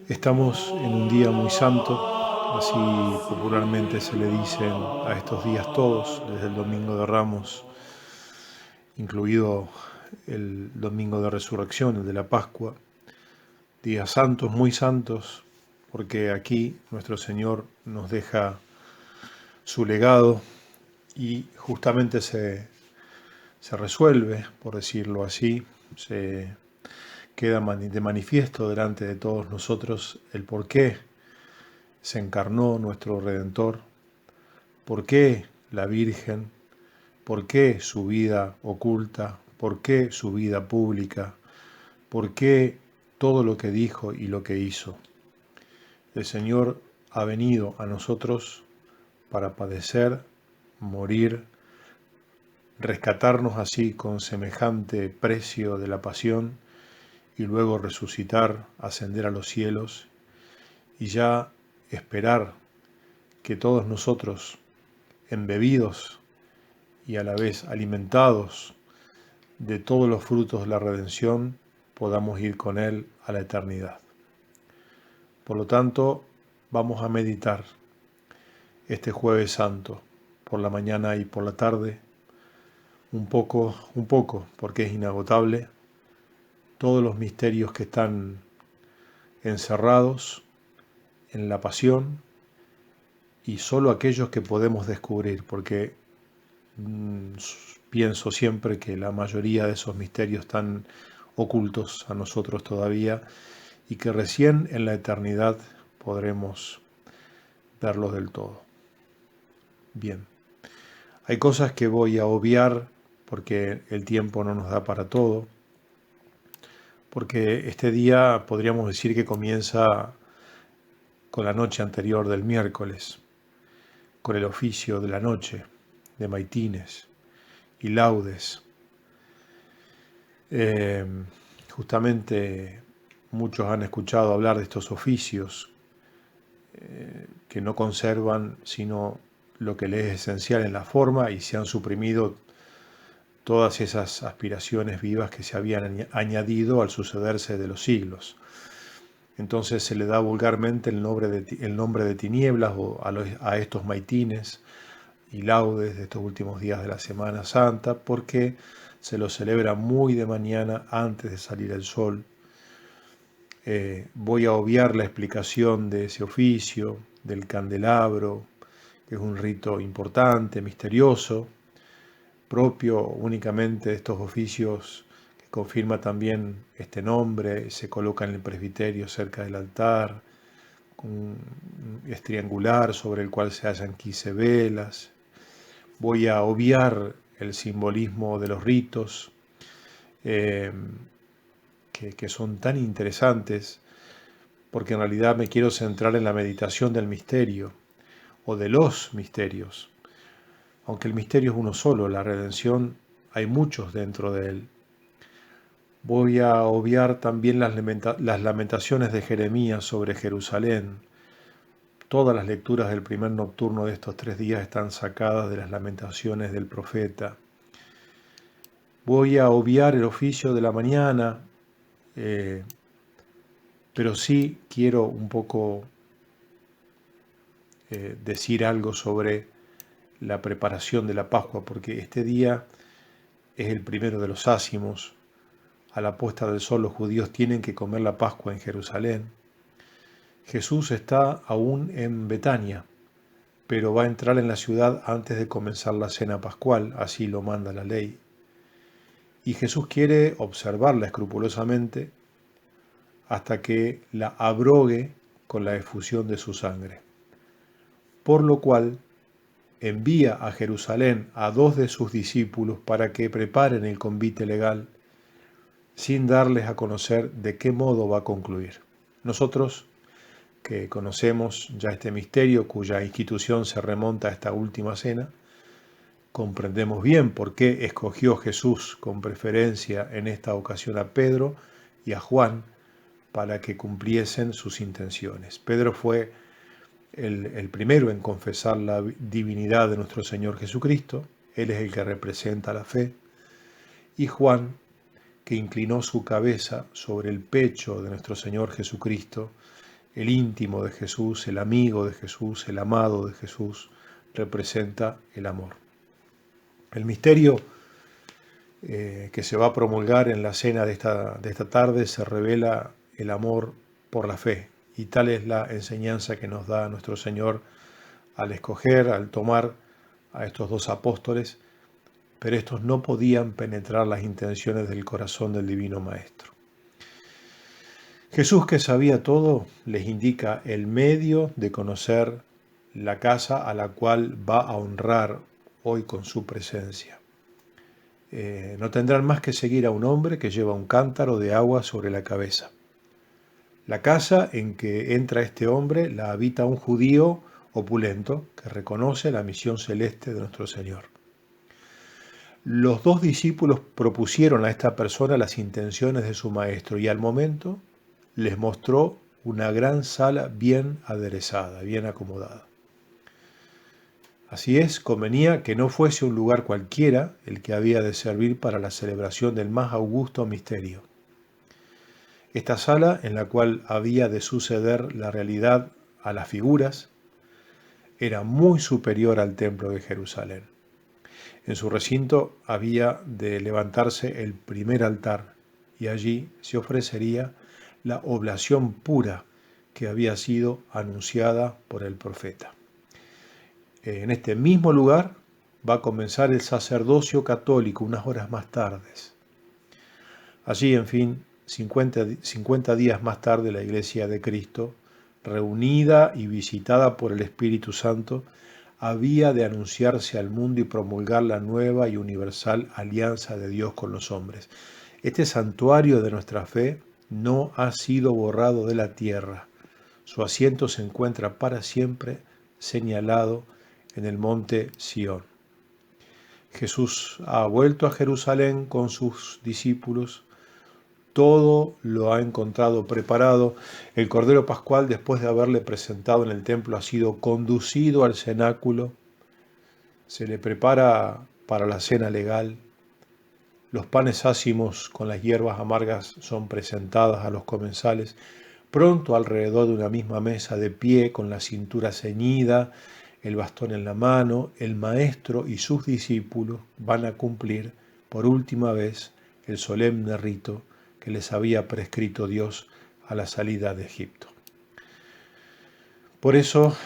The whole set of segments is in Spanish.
Estamos en un día muy santo, así popularmente se le dicen a estos días todos, desde el Domingo de Ramos, incluido el Domingo de Resurrección, el de la Pascua, días santos, muy santos, porque aquí nuestro Señor nos deja su legado y justamente se resuelve, por decirlo así, se queda de manifiesto delante de todos nosotros el por qué se encarnó nuestro Redentor, por qué la Virgen, por qué su vida oculta, por qué su vida pública, por qué todo lo que dijo y lo que hizo. El Señor ha venido a nosotros para padecer, morir, rescatarnos así con semejante precio de la pasión y luego resucitar, ascender a los cielos y ya esperar que todos nosotros, embebidos y a la vez alimentados de todos los frutos de la redención, podamos ir con Él a la eternidad. Por lo tanto, vamos a meditar este Jueves Santo, por la mañana y por la tarde, un poco, porque es inagotable, todos los misterios que están encerrados en la pasión y solo aquellos que podemos descubrir, porque pienso siempre que la mayoría de esos misterios están ocultos a nosotros todavía y que recién en la eternidad podremos verlos del todo. Bien, hay cosas que voy a obviar porque el tiempo no nos da para todo, porque este día podríamos decir que comienza con la noche anterior del miércoles, con el oficio de la noche, de maitines y laudes. Justamente muchos han escuchado hablar de estos oficios que no conservan sino lo que les es esencial en la forma y se han suprimido todas esas aspiraciones vivas que se habían añadido al sucederse de los siglos. Entonces se le da vulgarmente el nombre de tinieblas a estos maitines y laudes de estos últimos días de la Semana Santa, porque se los celebra muy de mañana antes de salir el sol. Voy a obviar la explicación de ese oficio, del candelabro, que es un rito importante, misterioso, propio únicamente de estos oficios que confirma también este nombre. Se coloca en el presbiterio cerca del altar, es triangular sobre el cual se hallan 15 velas. Voy a obviar el simbolismo de los ritos, que son tan interesantes, porque en realidad me quiero centrar en la meditación del misterio o de los misterios. Aunque el misterio es uno solo, la redención, hay muchos dentro de él. Voy a obviar también las lamentaciones de Jeremías sobre Jerusalén. Todas las lecturas del primer nocturno de estos 3 días están sacadas de las lamentaciones del profeta. Voy a obviar el oficio de la mañana, pero sí quiero un poco decir algo sobre la preparación de la Pascua, porque este día es el primero de los ácimos. A la puesta del sol los judíos tienen que comer la Pascua en Jerusalén. Jesús está aún en Betania, pero va a entrar en la ciudad antes de comenzar la cena pascual, así lo manda la ley. Y Jesús quiere observarla escrupulosamente hasta que la abrogue con la efusión de su sangre. Por lo cual envía a Jerusalén a 2 de sus discípulos para que preparen el convite legal, sin darles a conocer de qué modo va a concluir. Nosotros, que conocemos ya este misterio, cuya institución se remonta a esta última cena, comprendemos bien por qué escogió Jesús con preferencia en esta ocasión a Pedro y a Juan para que cumpliesen sus intenciones. Pedro fue el primero en confesar la divinidad de nuestro Señor Jesucristo. Él es el que representa la fe. Y Juan, que inclinó su cabeza sobre el pecho de nuestro Señor Jesucristo el íntimo de Jesús, el amigo de Jesús, el amado de Jesús, representa el amor. El misterio que se va a promulgar en la cena de esta tarde se revela el amor por la fe, y tal es la enseñanza que nos da nuestro Señor al escoger, al tomar a estos dos apóstoles, pero estos no podían penetrar las intenciones del corazón del Divino Maestro. Jesús, que sabía todo, les indica el medio de conocer la casa a la cual va a honrar hoy con su presencia. No tendrán más que seguir a un hombre que lleva un cántaro de agua sobre la cabeza. La casa en que entra este hombre la habita un judío opulento que reconoce la misión celeste de nuestro Señor. Los dos discípulos propusieron a esta persona las intenciones de su maestro y al momento les mostró una gran sala bien aderezada, bien acomodada. Así es, convenía que no fuese un lugar cualquiera el que había de servir para la celebración del más augusto misterio. Esta sala, en la cual había de suceder la realidad a las figuras, era muy superior al templo de Jerusalén. En su recinto había de levantarse el primer altar y allí se ofrecería la oblación pura que había sido anunciada por el profeta. En este mismo lugar va a comenzar el sacerdocio católico unas horas más tarde. Allí, en fin, 50 días más tarde, la Iglesia de Cristo, reunida y visitada por el Espíritu Santo, había de anunciarse al mundo y promulgar la nueva y universal alianza de Dios con los hombres. Este santuario de nuestra fe no ha sido borrado de la tierra. Su asiento se encuentra para siempre señalado en el monte Sión. Jesús ha vuelto a Jerusalén con sus discípulos. Todo lo ha encontrado preparado. El Cordero Pascual, después de haberle presentado en el templo, ha sido conducido al cenáculo. Se le prepara para la cena legal. Los panes ácimos con las hierbas amargas son presentadas a los comensales. Pronto, alrededor de una misma mesa, de pie, con la cintura ceñida, el bastón en la mano, el maestro y sus discípulos van a cumplir por última vez el solemne rito que les había prescrito Dios a la salida de Egipto. Por eso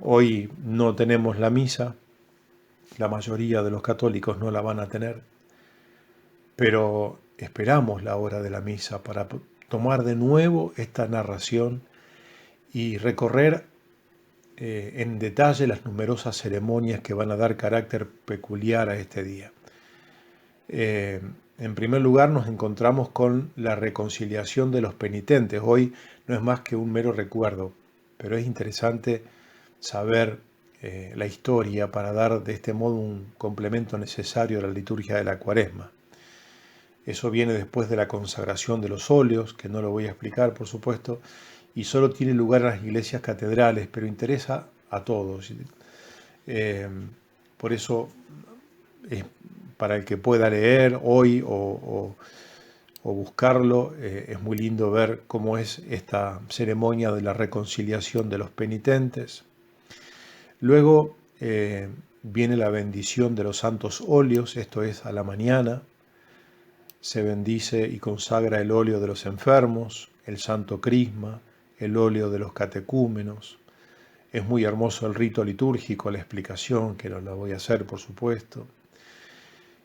hoy no tenemos la misa, la mayoría de los católicos no la van a tener, pero esperamos la hora de la misa para tomar de nuevo esta narración y recorrer en detalle las numerosas ceremonias que van a dar carácter peculiar a este día. En primer lugar, nos encontramos con la reconciliación de los penitentes. Hoy no es más que un mero recuerdo, pero es interesante saber la historia para dar de este modo un complemento necesario a la liturgia de la Cuaresma. Eso viene después de la consagración de los óleos, que no lo voy a explicar, por supuesto, y solo tiene lugar en las iglesias catedrales, pero interesa a todos. Por eso, para el que pueda leer hoy o buscarlo, es muy lindo ver cómo es esta ceremonia de la reconciliación de los penitentes. Luego viene la bendición de los santos óleos, esto es a la mañana. Se bendice y consagra el óleo de los enfermos, el santo crisma, el óleo de los catecúmenos. Es muy hermoso el rito litúrgico, la explicación, que no la voy a hacer, por supuesto.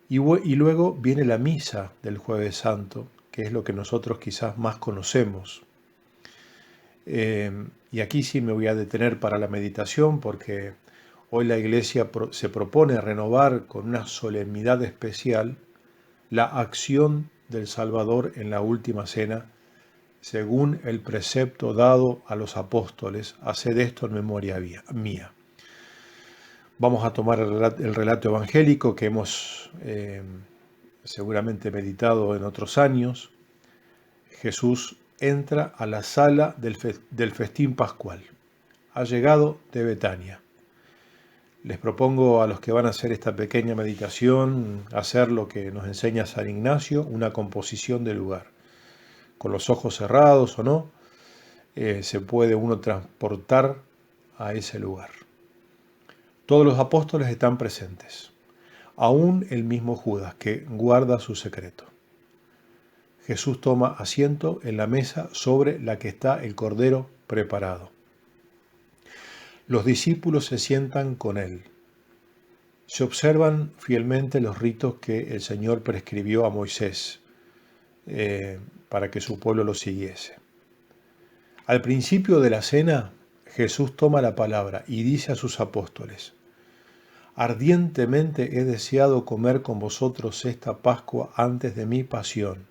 Y luego viene la misa del Jueves Santo, que es lo que nosotros quizás más conocemos. Y aquí sí me voy a detener para la meditación, porque hoy la Iglesia se propone renovar con una solemnidad especial la acción del Salvador en la última cena, según el precepto dado a los apóstoles: haced esto en memoria mía. Vamos a tomar el relato evangélico que hemos seguramente meditado en otros años. Jesús entra a la sala del festín pascual. Ha llegado de Betania. Les propongo a los que van a hacer esta pequeña meditación hacer lo que nos enseña San Ignacio, una composición del lugar, con los ojos cerrados o no, se puede uno transportar a ese lugar. Todos los apóstoles están presentes, aún el mismo Judas, que guarda su secreto. Jesús toma asiento en la mesa sobre la que está el cordero preparado. Los discípulos se sientan con él. Se observan fielmente los ritos que el Señor prescribió a Moisés para que su pueblo lo siguiese. Al principio de la cena, Jesús toma la palabra y dice a sus apóstoles: ardientemente he deseado comer con vosotros esta Pascua antes de mi pasión.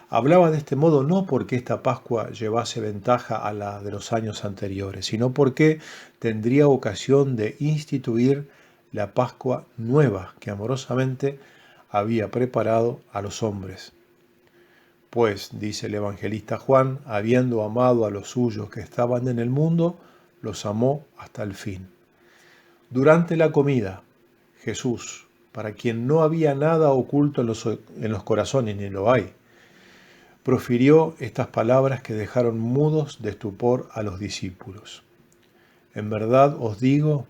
Hablaba de este modo no porque esta Pascua llevase ventaja a la de los años anteriores, sino porque tendría ocasión de instituir la Pascua nueva que amorosamente había preparado a los hombres. Pues, dice el evangelista Juan, habiendo amado a los suyos que estaban en el mundo, los amó hasta el fin. Durante la comida, Jesús, para quien no había nada oculto en los corazones, ni lo hay, profirió estas palabras que dejaron mudos de estupor a los discípulos. En verdad os digo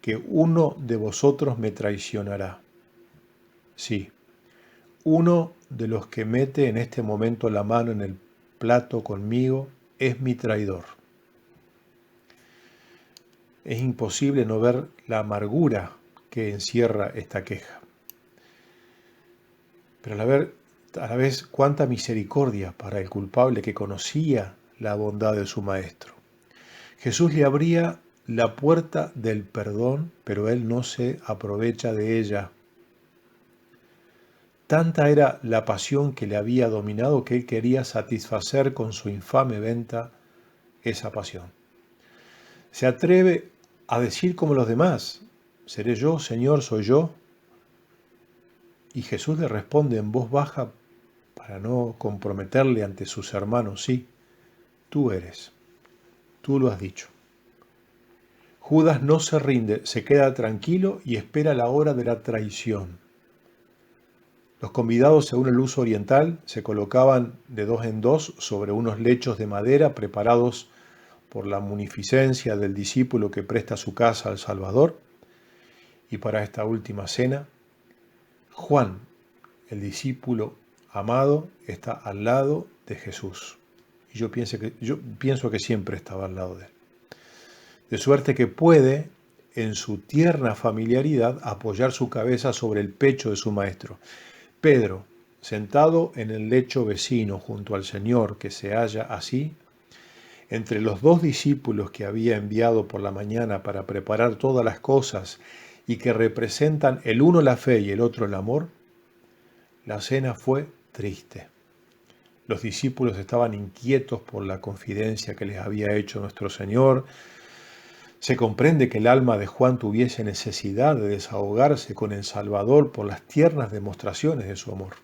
que uno de vosotros me traicionará. Sí, uno de los que mete en este momento la mano en el plato conmigo es mi traidor. Es imposible no ver la amargura que encierra esta queja. Pero a la vez cuánta misericordia para el culpable que conocía la bondad de su maestro. Jesús le abría la puerta del perdón, pero él no se aprovecha de ella. Tanta era la pasión que le había dominado que él quería satisfacer con su infame venta esa pasión. Se atreve a decir como los demás: ¿seré yo, Señor, soy yo? Y Jesús le responde en voz baja para no comprometerle ante sus hermanos: sí, tú eres, tú lo has dicho. Judas no se rinde, se queda tranquilo y espera la hora de la traición. Los convidados, según el uso oriental, se colocaban de dos en dos sobre unos lechos de madera preparados por la munificencia del discípulo que presta su casa al Salvador. Y para esta última cena, Juan, el discípulo amado, está al lado de Jesús. Y yo pienso que siempre estaba al lado de él. De suerte que puede, en su tierna familiaridad, apoyar su cabeza sobre el pecho de su maestro. Pedro, sentado en el lecho vecino junto al Señor, que se halla así, entre los dos discípulos que había enviado por la mañana para preparar todas las cosas y que representan el uno la fe y el otro el amor, la cena fue triste. Los discípulos estaban inquietos por la confidencia que les había hecho nuestro Señor. Se comprende que el alma de Juan tuviese necesidad de desahogarse con el Salvador por las tiernas demostraciones de su amor.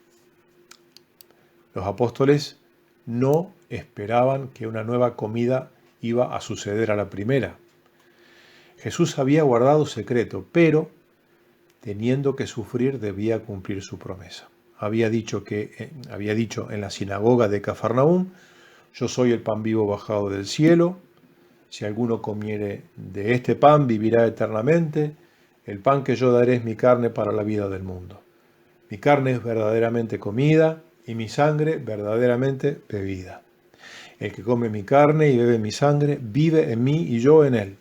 Los apóstoles no esperaban que una nueva comida iba a suceder a la primera. Jesús había guardado secreto, pero teniendo que sufrir debía cumplir su promesa. Había dicho en la sinagoga de Cafarnaúm: yo soy el pan vivo bajado del cielo. Si alguno comiere de este pan, vivirá eternamente. El pan que yo daré es mi carne para la vida del mundo. Mi carne es verdaderamente comida y mi sangre verdaderamente bebida. El que come mi carne y bebe mi sangre, vive en mí y yo en él.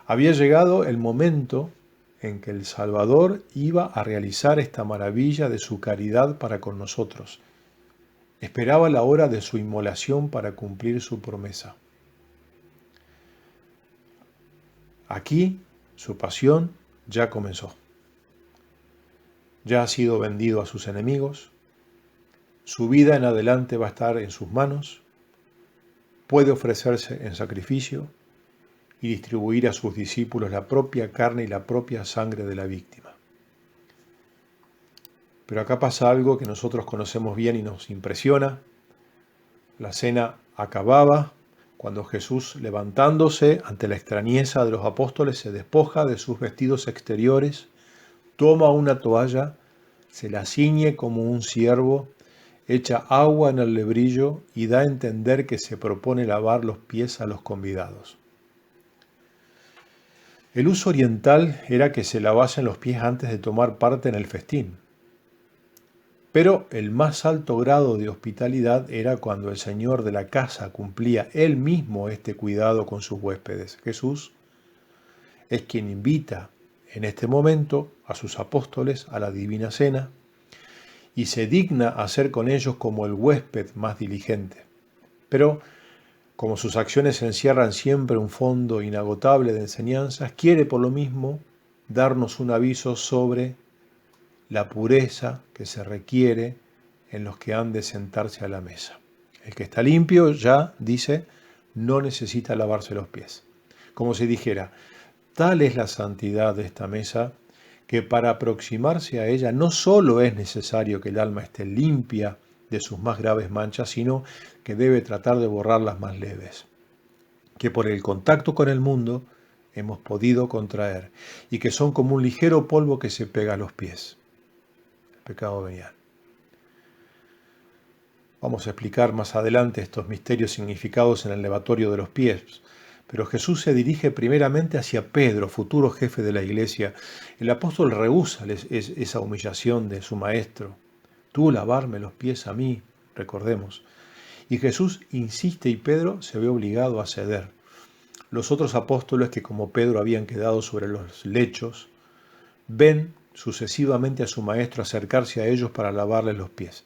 Había llegado el momento en que el Salvador iba a realizar esta maravilla de su caridad para con nosotros. Esperaba la hora de su inmolación para cumplir su promesa. Aquí su pasión ya comenzó. Ya ha sido vendido a sus enemigos. Su vida en adelante va a estar en sus manos. Puede ofrecerse en sacrificio y distribuir a sus discípulos la propia carne y la propia sangre de la víctima. Pero acá pasa algo que nosotros conocemos bien y nos impresiona. La cena acababa cuando Jesús, levantándose ante la extrañeza de los apóstoles, se despoja de sus vestidos exteriores, toma una toalla, se la ciñe como un ciervo echa agua en el lebrillo y da a entender que se propone lavar los pies a los convidados. El uso oriental era que se lavasen los pies antes de tomar parte en el festín. Pero el más alto grado de hospitalidad era cuando el señor de la casa cumplía él mismo este cuidado con sus huéspedes. Jesús es quien invita en este momento a sus apóstoles a la divina cena y se digna hacer con ellos como el huésped más diligente. Pero como sus acciones encierran siempre un fondo inagotable de enseñanzas, quiere por lo mismo darnos un aviso sobre la pureza que se requiere en los que han de sentarse a la mesa. El que está limpio ya, dice, no necesita lavarse los pies. Como si dijera, tal es la santidad de esta mesa que para aproximarse a ella no solo es necesario que el alma esté limpia de sus más graves manchas, sino que debe tratar de borrar las más leves, que por el contacto con el mundo hemos podido contraer y que son como un ligero polvo que se pega a los pies. El pecado venial. Vamos a explicar más adelante estos misterios significados en el lavatorio de los pies. Pero Jesús se dirige primeramente hacia Pedro, futuro jefe de la iglesia. El apóstol rehúsa esa humillación de su maestro. Tú lavarme los pies a mí, recordemos. Y Jesús insiste y Pedro se ve obligado a ceder. Los otros apóstoles que como Pedro habían quedado sobre los lechos, ven sucesivamente a su maestro acercarse a ellos para lavarles los pies.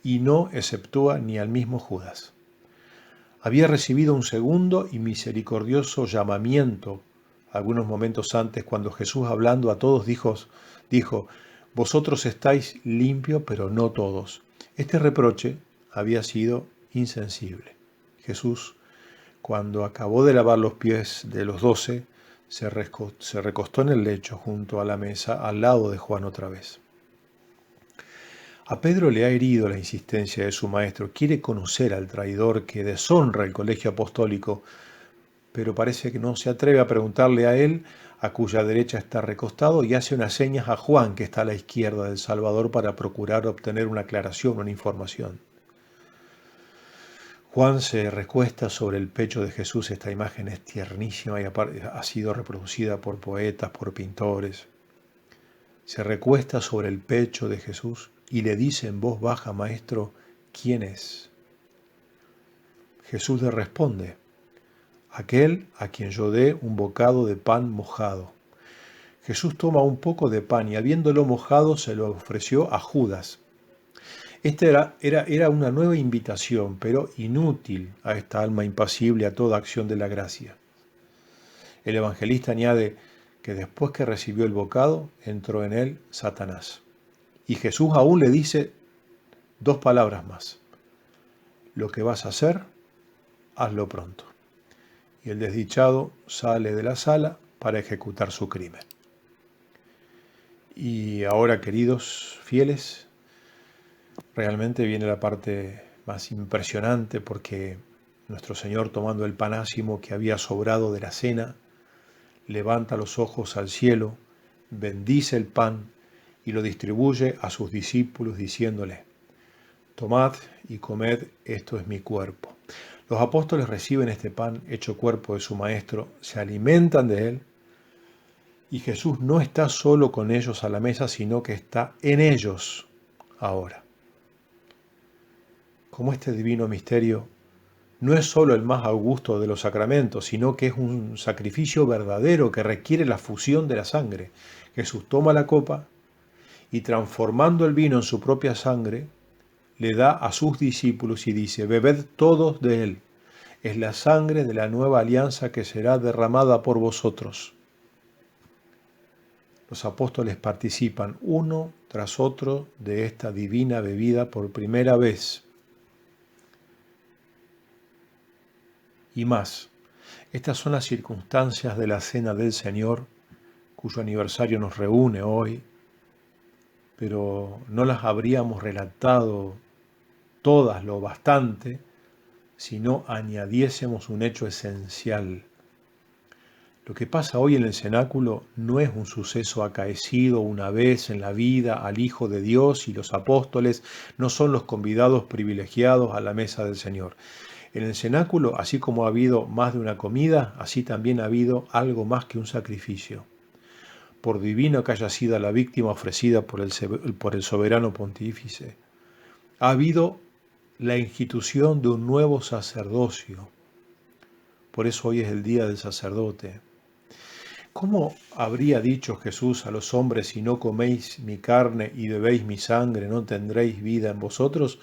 Y no exceptúa ni al mismo Judas. Había recibido un segundo y misericordioso llamamiento algunos momentos antes, cuando Jesús, hablando a todos, dijo, vosotros estáis limpios, pero no todos. Este reproche había sido insensible. Jesús, cuando acabó de lavar los pies de los 12, se recostó en el lecho junto a la mesa, al lado de Juan otra vez. A Pedro le ha herido la insistencia de su maestro. Quiere conocer al traidor que deshonra el colegio apostólico, pero parece que no se atreve a preguntarle a él, a cuya derecha está recostado, y hace unas señas a Juan, que está a la izquierda del Salvador, para procurar obtener una aclaración, una información. Juan se recuesta sobre el pecho de Jesús. Esta imagen es tiernísima y ha sido reproducida por poetas, por pintores. Se recuesta sobre el pecho de Jesús y le dice en voz baja, Maestro, ¿quién es? Jesús le responde, aquel a quien yo dé un bocado de pan mojado. Jesús toma un poco de pan y habiéndolo mojado se lo ofreció a Judas. Esta era una nueva invitación, pero inútil a esta alma impasible a toda acción de la gracia. El evangelista añade que después que recibió el bocado, entró en él Satanás. Y Jesús aún le dice 2 palabras más. Lo que vas a hacer, hazlo pronto. Y el desdichado sale de la sala para ejecutar su crimen. Y ahora, queridos fieles, realmente viene la parte más impresionante, porque nuestro Señor, tomando el pan ácimo que había sobrado de la cena, levanta los ojos al cielo, bendice el pan y lo distribuye a sus discípulos diciéndole, tomad y comed, esto es mi cuerpo. Los apóstoles reciben este pan hecho cuerpo de su maestro, se alimentan de él y Jesús no está solo con ellos a la mesa, sino que está en ellos ahora. Como este divino misterio no es solo el más augusto de los sacramentos, sino que es un sacrificio verdadero que requiere la fusión de la sangre. Jesús toma la copa y transformando el vino en su propia sangre, le da a sus discípulos y dice, bebed todos de él. Es la sangre de la nueva alianza que será derramada por vosotros. Los apóstoles participan uno tras otro de esta divina bebida por primera vez. Y más, estas son las circunstancias de la Cena del Señor, cuyo aniversario nos reúne hoy, pero no las habríamos relatado todas lo bastante si no añadiésemos un hecho esencial. Lo que pasa hoy en el cenáculo no es un suceso acaecido una vez en la vida al Hijo de Dios, y los apóstoles no son los convidados privilegiados a la mesa del Señor. En el cenáculo, así como ha habido más de una comida, así también ha habido algo más que un sacrificio. Por divino que haya sido la víctima ofrecida por el soberano pontífice, ha habido la institución de un nuevo sacerdocio. Por eso hoy es el día del sacerdote. ¿Cómo habría dicho Jesús a los hombres: si no coméis mi carne y bebéis mi sangre, no tendréis vida en vosotros?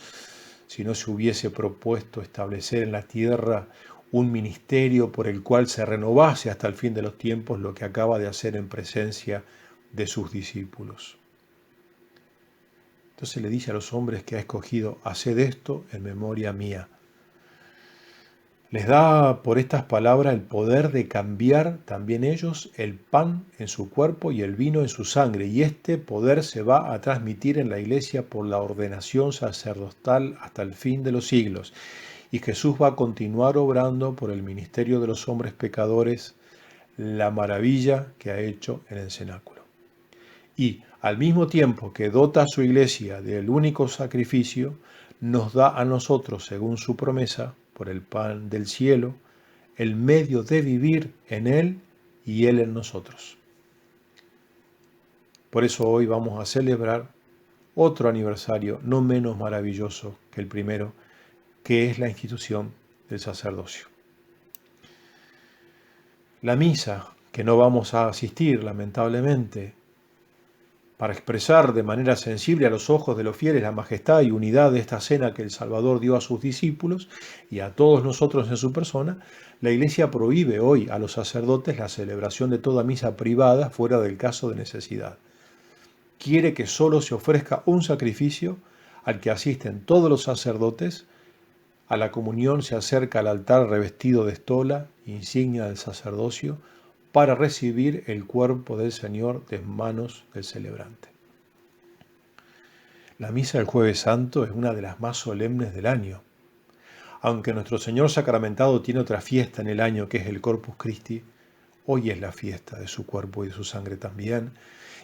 Si no se hubiese propuesto establecer en la tierra un ministerio por el cual se renovase hasta el fin de los tiempos lo que acaba de hacer en presencia de sus discípulos. Entonces le dice a los hombres que ha escogido: haced esto en memoria mía. Les da por estas palabras el poder de cambiar también ellos el pan en su cuerpo y el vino en su sangre, y este poder se va a transmitir en la iglesia por la ordenación sacerdotal hasta el fin de los siglos. Y Jesús va a continuar obrando por el ministerio de los hombres pecadores la maravilla que ha hecho en el cenáculo. Y al mismo tiempo que dota a su iglesia del único sacrificio, nos da a nosotros, según su promesa, por el pan del cielo, el medio de vivir en Él y Él en nosotros. Por eso hoy vamos a celebrar otro aniversario no menos maravilloso que el primero, que es la institución del sacerdocio. La misa, que no vamos a asistir lamentablemente, para expresar de manera sensible a los ojos de los fieles la majestad y unidad de esta cena que el Salvador dio a sus discípulos y a todos nosotros en su persona, la Iglesia prohíbe hoy a los sacerdotes la celebración de toda misa privada fuera del caso de necesidad. Quiere que solo se ofrezca un sacrificio al que asisten todos los sacerdotes. A la comunión se acerca al altar revestido de estola, insignia del sacerdocio, para recibir el cuerpo del Señor de manos del celebrante. La misa del Jueves Santo es una de las más solemnes del año. Aunque nuestro Señor sacramentado tiene otra fiesta en el año, que es el Corpus Christi, hoy es la fiesta de su cuerpo y de su sangre también.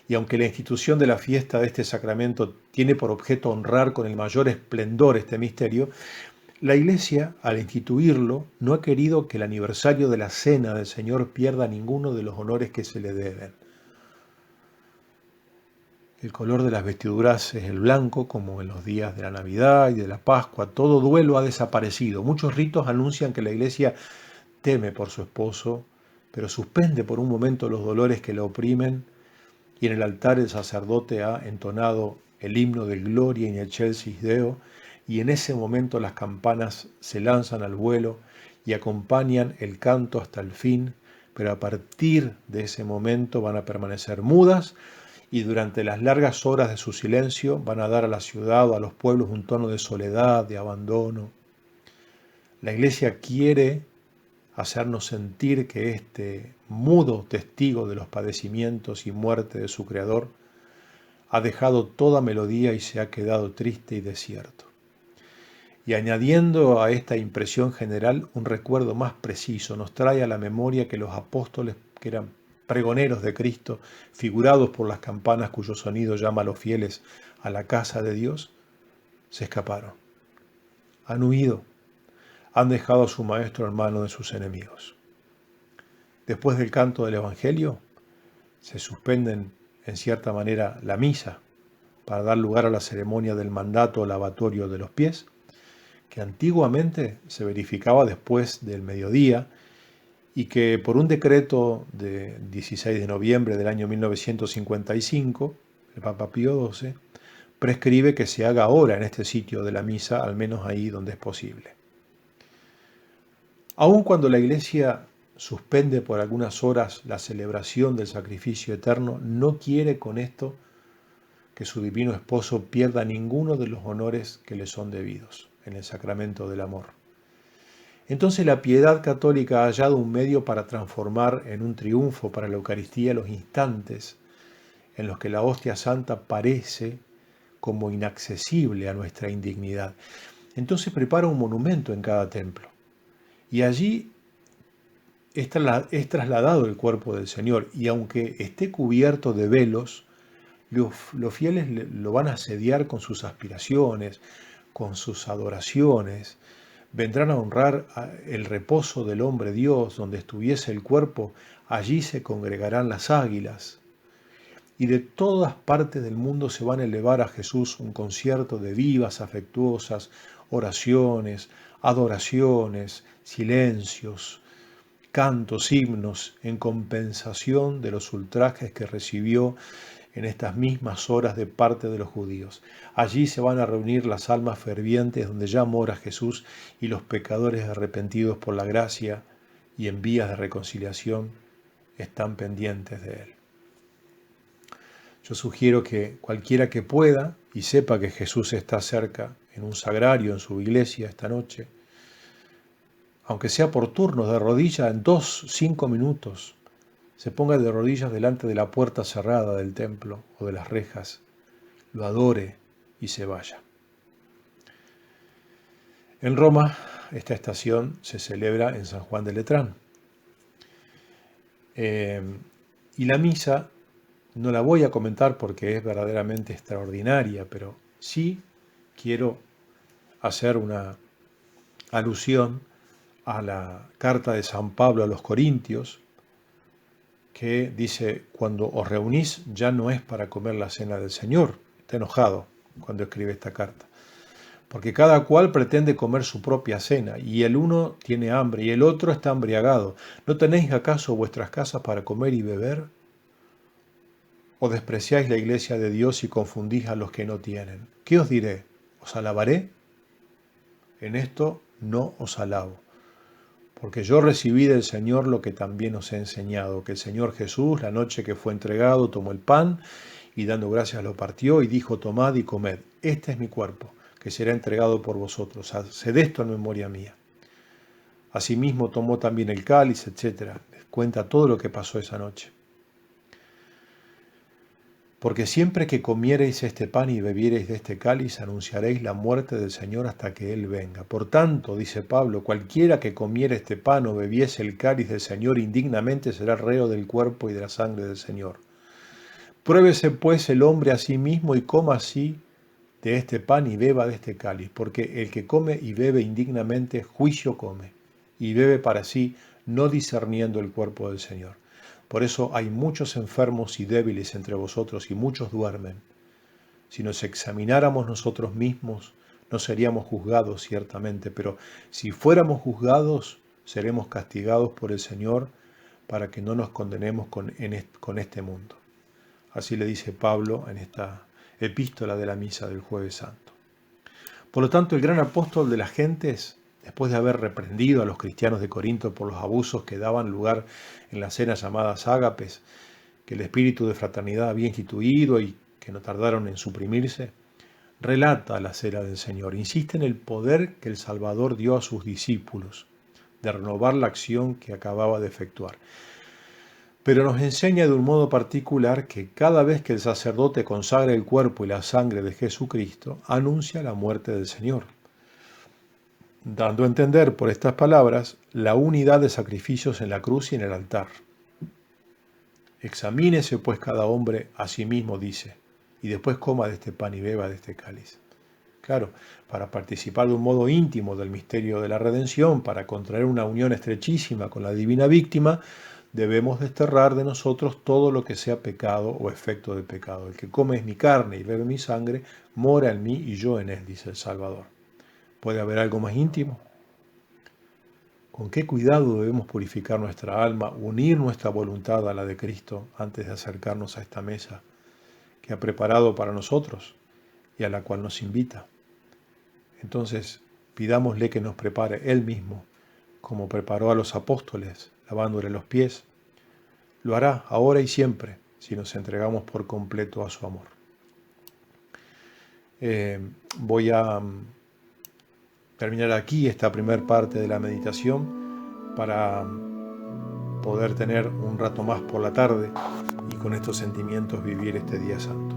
Y aunque la institución de la fiesta de este sacramento tiene por objeto honrar con el mayor esplendor este misterio, la Iglesia, al instituirlo, no ha querido que el aniversario de la Cena del Señor pierda ninguno de los honores que se le deben. El color de las vestiduras es el blanco, como en los días de la Navidad y de la Pascua. Todo duelo ha desaparecido. Muchos ritos anuncian que la Iglesia teme por su esposo, pero suspende por un momento los dolores que le oprimen, y en el altar el sacerdote ha entonado el himno de Gloria in excelsis Deo, y en ese momento las campanas se lanzan al vuelo y acompañan el canto hasta el fin, pero a partir de ese momento van a permanecer mudas, y durante las largas horas de su silencio van a dar a la ciudad o a los pueblos un tono de soledad, de abandono. La Iglesia quiere hacernos sentir que este mudo testigo de los padecimientos y muerte de su Creador ha dejado toda melodía y se ha quedado triste y desierto. Y añadiendo a esta impresión general un recuerdo más preciso, nos trae a la memoria que los apóstoles, que eran pregoneros de Cristo, figurados por las campanas cuyo sonido llama a los fieles a la casa de Dios, se escaparon, han huido, han dejado a su maestro en manos de sus enemigos. Después del canto del Evangelio, se suspenden en cierta manera la misa para dar lugar a la ceremonia del mandato lavatorio de los pies, que antiguamente se verificaba después del mediodía y que por un decreto de 16 de noviembre del año 1955, el Papa Pío XII, prescribe que se haga ahora en este sitio de la misa, al menos ahí donde es posible. Aun cuando la Iglesia suspende por algunas horas la celebración del sacrificio eterno, no quiere con esto que su divino esposo pierda ninguno de los honores que le son debidos en el sacramento del amor. Entonces la piedad católica ha hallado un medio para transformar en un triunfo para la Eucaristía los instantes en los que la hostia santa parece como inaccesible a nuestra indignidad. Entonces prepara un monumento en cada templo. Y allí es trasladado el cuerpo del Señor, y aunque esté cubierto de velos, los fieles lo van a asediar con sus aspiraciones, con sus adoraciones. Vendrán a honrar el reposo del hombre Dios, donde estuviese el cuerpo, allí se congregarán las águilas. Y de todas partes del mundo se van a elevar a Jesús un concierto de vivas, afectuosas oraciones, adoraciones, silencios, cantos, himnos, en compensación de los ultrajes que recibió en estas mismas horas de parte de los judíos. Allí se van a reunir las almas fervientes donde ya mora Jesús, y los pecadores arrepentidos por la gracia y en vías de reconciliación están pendientes de él. Yo sugiero que cualquiera que pueda y sepa que Jesús está cerca, en un sagrario, en su iglesia esta noche, aunque sea por turnos, de rodillas, en 5 minutos, se ponga de rodillas delante de la puerta cerrada del templo o de las rejas, lo adore y se vaya. En Roma, esta estación se celebra en San Juan de Letrán. Y la misa no la voy a comentar porque es verdaderamente extraordinaria, pero sí quiero hacer una alusión a la carta de San Pablo a los Corintios, que dice: cuando os reunís ya no es para comer la cena del Señor. Está enojado cuando escribe esta carta, porque cada cual pretende comer su propia cena, y el uno tiene hambre y el otro está embriagado. ¿No tenéis acaso vuestras casas para comer y beber? ¿O despreciáis la iglesia de Dios y confundís a los que no tienen? ¿Qué os diré? ¿Os alabaré? En esto no os alabo, porque yo recibí del Señor lo que también os he enseñado, que el Señor Jesús, la noche que fue entregado, tomó el pan y dando gracias lo partió y dijo: tomad y comed, este es mi cuerpo, que será entregado por vosotros. Haced esto en memoria mía. Asimismo tomó también el cáliz, etc. Les cuenta todo lo que pasó esa noche. Porque siempre que comiereis este pan y bebiereis de este cáliz, anunciaréis la muerte del Señor hasta que Él venga. Por tanto, dice Pablo, cualquiera que comiere este pan o bebiese el cáliz del Señor indignamente será reo del cuerpo y de la sangre del Señor. Pruébese pues el hombre a sí mismo y coma así de este pan y beba de este cáliz, porque el que come y bebe indignamente, juicio come, y bebe para sí, no discerniendo el cuerpo del Señor. Por eso hay muchos enfermos y débiles entre vosotros, y muchos duermen. Si nos examináramos nosotros mismos, no seríamos juzgados ciertamente, pero si fuéramos juzgados, seremos castigados por el Señor, para que no nos condenemos con este mundo. Así le dice Pablo en esta epístola de la misa del Jueves Santo. Por lo tanto, el gran apóstol de las gentes, después de haber reprendido a los cristianos de Corinto por los abusos que daban lugar en las cenas llamadas ágapes, que el espíritu de fraternidad había instituido y que no tardaron en suprimirse, relata la cena del Señor, insiste en el poder que el Salvador dio a sus discípulos de renovar la acción que acababa de efectuar. Pero nos enseña de un modo particular que cada vez que el sacerdote consagra el cuerpo y la sangre de Jesucristo, anuncia la muerte del Señor, dando a entender por estas palabras la unidad de sacrificios en la cruz y en el altar. Examínese pues cada hombre a sí mismo, dice, y después coma de este pan y beba de este cáliz. Claro, para participar de un modo íntimo del misterio de la redención, para contraer una unión estrechísima con la divina víctima, debemos desterrar de nosotros todo lo que sea pecado o efecto de pecado. El que come mi carne y bebe mi sangre, mora en mí y yo en él, dice el Salvador. ¿Puede haber algo más íntimo? ¿Con qué cuidado debemos purificar nuestra alma, unir nuestra voluntad a la de Cristo antes de acercarnos a esta mesa que ha preparado para nosotros y a la cual nos invita? Entonces, pidámosle que nos prepare Él mismo, como preparó a los apóstoles, lavándole los pies. Lo hará ahora y siempre, si nos entregamos por completo a su amor. Voy a terminar aquí esta primera parte de la meditación para poder tener un rato más por la tarde y con estos sentimientos vivir este día santo.